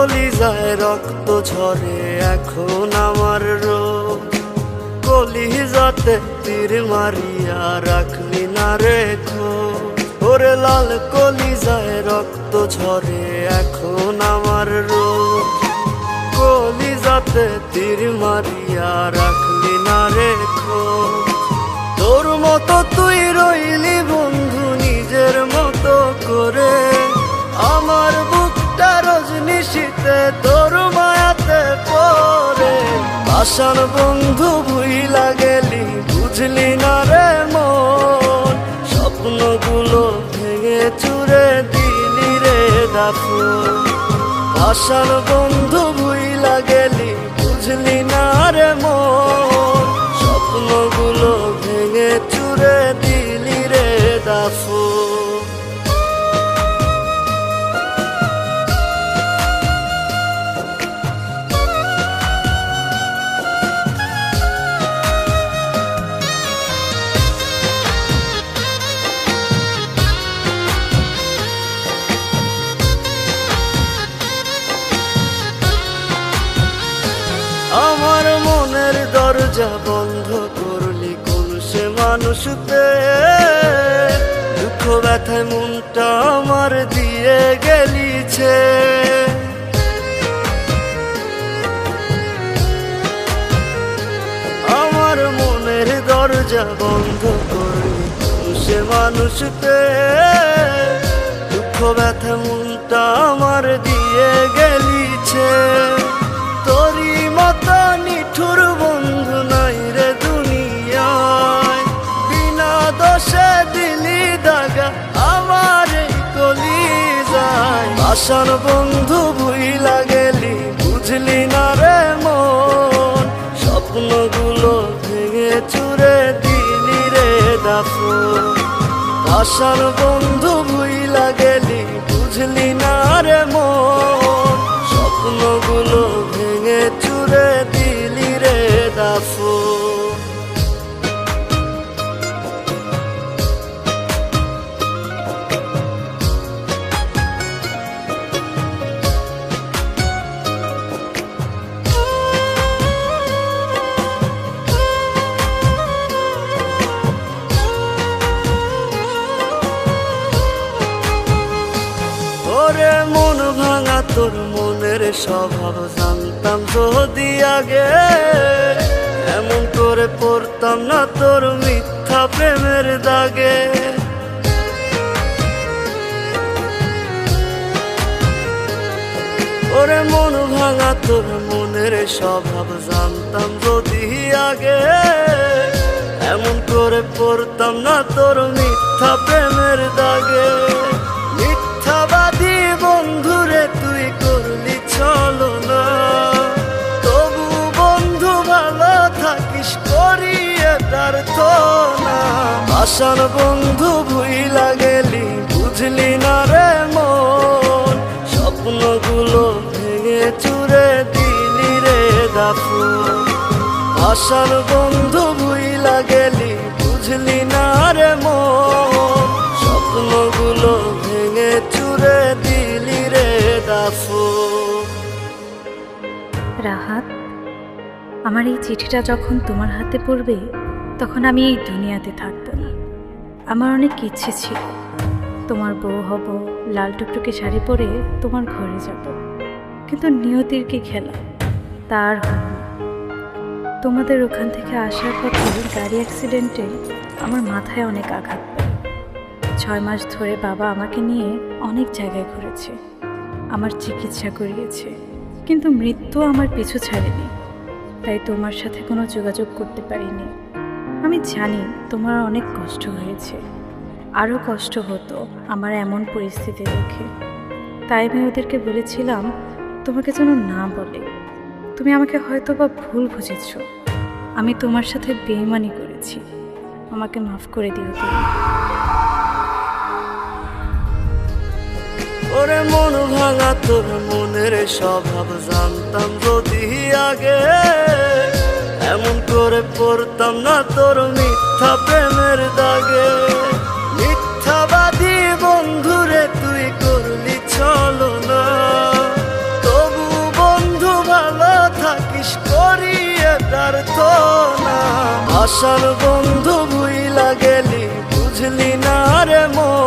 কলিজায় রক্ত ঝরে এখন আমার রোজ, কলিজাতে তীর মারিয়া রাখলি না রেখো। ওরে লাল কলিজায় রক্ত ঝরে এখন আমার রোজ, কলিজাতে তীর মারিয়া রাখলি না রেখো। তোর মতো তুই রইলি বন্ধু নিজের মতো করে, আমার বুকটা রজনিশীতে তোর মায়াতে পড়ে। আশার বন্ধু ভুইলা গেলি বুঝলি না রে মন, স্বপ্নগুলো ভেঙে চুরে দিলি রে দাফন। আশার বন্ধু ভুইলা গেলি বুঝলি না রে মন, স্বপ্নগুলো ভেঙে চুরে দিলি রে দাফন। আমার মনের দরজা বন্ধ করলি কোন সে মানুষ পেয়ে, দুঃখ ব্যথায় মনটা আমার দিয়ে গেলিছে। আমার মনের দরজা বন্ধ করলি কোন সে মানুষ পেয়ে, দুঃখ ব্যথায় মনটা আমার দিয়ে গেলিছে। তোরি মতো নিঠুর বন্ধু নাই রে দুনিয়ায়, বিনা দোষে দিলি দাগা আমার এই কলিজায়। আশার বন্ধু ভুইলা গেলি বুঝলি না রে মন, স্বপ্নগুলো ভেঙে চুরে দিলি রে দাফন। আশার বন্ধু ভুইলা গেলি বুঝলি না রে মন, স্বপ্নগুলো ভেঙে চুরে দিলি রে দাফন। ওরে মন ভাঙা তোর মনের স্বভাব জানতাম যদি আগে, এমন করে পড়তাম না তোর মিথ্যা প্রেমের দাগে। ওরে মন ভাঙা তোর মনের স্বভাব জানতাম যদি আগে, এমন করে পড়তাম না তোর মিথ্যা প্রেমের দাগে। মিথ্যাবাদী বন্ধুরে তুই করলি ছলনা, তবু বন্ধু ভালো থাকিস করিয়ে তার তো না। আশার বন্ধু ভুইলা গেলি বুঝলি না রে মন, স্বপ্নগুলো ভেঙে চুরে দিলি রে দাফন। আশার বন্ধু ভুইলা গেলি বুঝলি না রে মন, স্বপ্নগুলো ভেঙে চুরে দিলি রে দাফন। রাহাত, আমার এই চিঠিটা যখন তোমার হাতে পড়বে তখন আমি এই দুনিয়াতে থাকবো না। আমার অনেক ইচ্ছে ছিল তোমার বউ হব, লাল টুকটুকে শাড়ি পরে তোমার ঘরে যাব, কিন্তু নিয়তির কি খেলা, তার হল না। তোমাদের ওখান থেকে আসার পথে গাড়ি অ্যাক্সিডেন্টে আমার মাথায় অনেক আঘাত পায়। 6 মাস ধরে বাবা আমাকে নিয়ে অনেক জায়গায় ঘুরেছে, আমার চিকিৎসা করিয়েছে, কিন্তু মৃত্যু আমার পিছু ছাড়েনি। তাই তোমার সাথে কোনো যোগাযোগ করতে পারিনি। আমি জানি তোমার অনেক কষ্ট হয়েছে, আরও কষ্ট হতো আমার এমন পরিস্থিতি দেখে। তাই আমি ওদেরকে বলেছিলাম তোমাকে যেন না বলে। তুমি আমাকে হয়তো বা ভুল বুঝেছ, আমি তোমার সাথে বেইমানি করেছি, আমাকে মাফ করে দিও তুমি। ওরে মন ভাঙা তোর মনের স্বভাব জানতাম যদি আগে, এমন করে পড়তাম না তোর মিথ্যা প্রেমের দাগে। মিথ্যাবাদী বন্ধুরে তুই করলি ছলনা, তবু আশার বন্ধু ভুইলা গেলি, বুঝলি না রে মন।